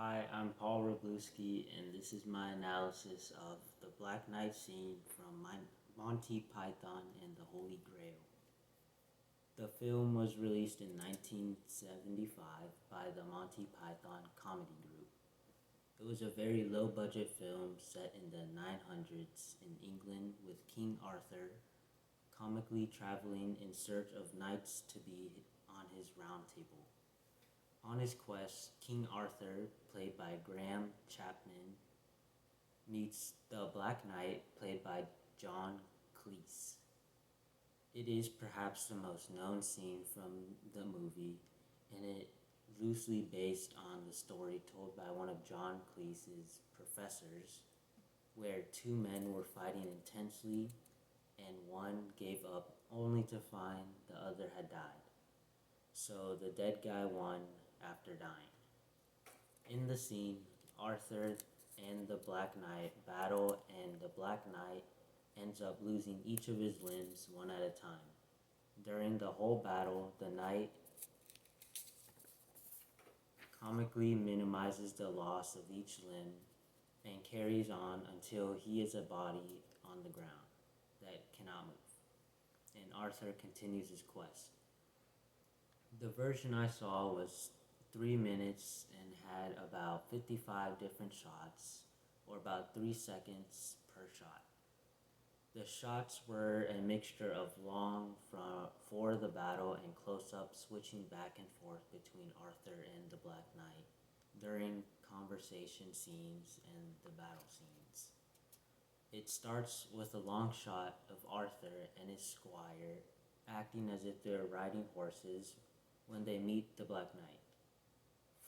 Hi, I'm Paul Robluski, and this is my analysis of the Black Knight scene from Monty Python and the Holy Grail. The film was released in 1975 by the Monty Python Comedy Group. It was a very low budget film set in the 900s in England with King Arthur comically traveling in search of knights to be on his round table. On his quest, King Arthur, played by Graham Chapman, meets the Black Knight, played by John Cleese. It is perhaps the most known scene from the movie, and it loosely based on the story told by one of John Cleese's professors, where two men were fighting intensely and one gave up only to find the other had died. So the dead guy won after dying. In the scene, Arthur and the Black Knight battle, and the Black Knight ends up losing each of his limbs one at a time. During the whole battle, the knight comically minimizes the loss of each limb and carries on until he is a body on the ground that cannot move, and Arthur continues his quest. The version I saw was 3 minutes and had about 55 different shots, or about 3 seconds per shot. The shots were a mixture of long for the battle and close-ups switching back and forth between Arthur and the Black Knight during conversation scenes and the battle scenes. It starts with a long shot of Arthur and his squire acting as if they're riding horses when they meet the Black Knight.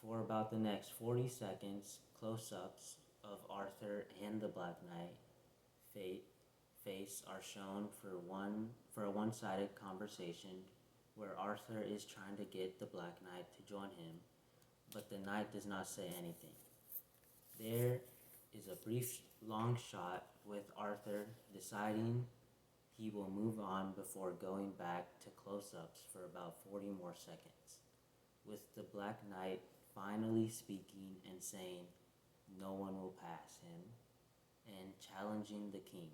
For about the next 40 seconds, close-ups of Arthur and the Black Knight face are shown for a one-sided conversation where Arthur is trying to get the Black Knight to join him, but the knight does not say anything. There is a brief long shot with Arthur deciding he will move on before going back to close-ups for about 40 more seconds, with the Black Knight finally speaking and saying no one will pass him, and challenging the king.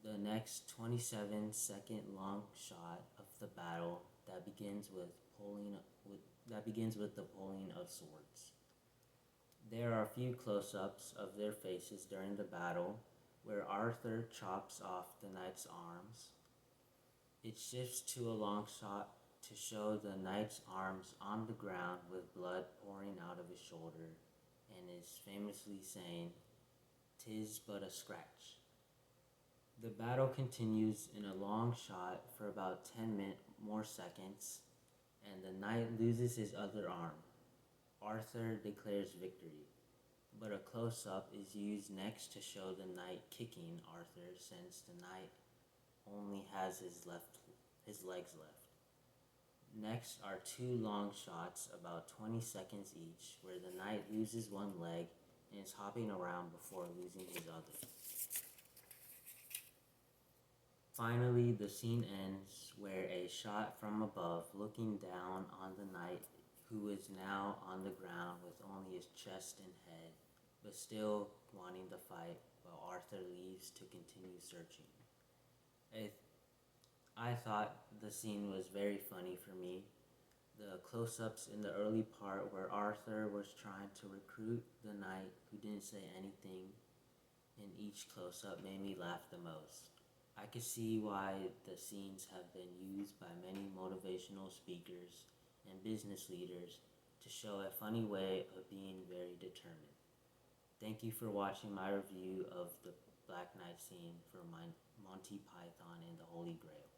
The next 27-second long shot of the battle that begins with the pulling of swords. There are a few close-ups of their faces during the battle, where Arthur chops off the knight's arms. It shifts to a long shot to show the knight's arms on the ground with blood pouring out of his shoulder, and is famously saying, "'Tis but a scratch." The battle continues in a long shot for about 10 more seconds, and the knight loses his other arm. Arthur declares victory, but a close-up is used next to show the knight kicking Arthur, since the knight only has his legs left. Next are two long shots, about 20 seconds each, where the knight loses one leg and is hopping around before losing his other. Finally, the scene ends where a shot from above looking down on the knight, who is now on the ground with only his chest and head, but still wanting to fight, while Arthur leaves to continue searching. I thought the scene was very funny for me. The close-ups in the early part where Arthur was trying to recruit the knight who didn't say anything in each close-up made me laugh the most. I could see why the scenes have been used by many motivational speakers and business leaders to show a funny way of being very determined. Thank you for watching my review of the Black Knight scene for Monty Python and the Holy Grail.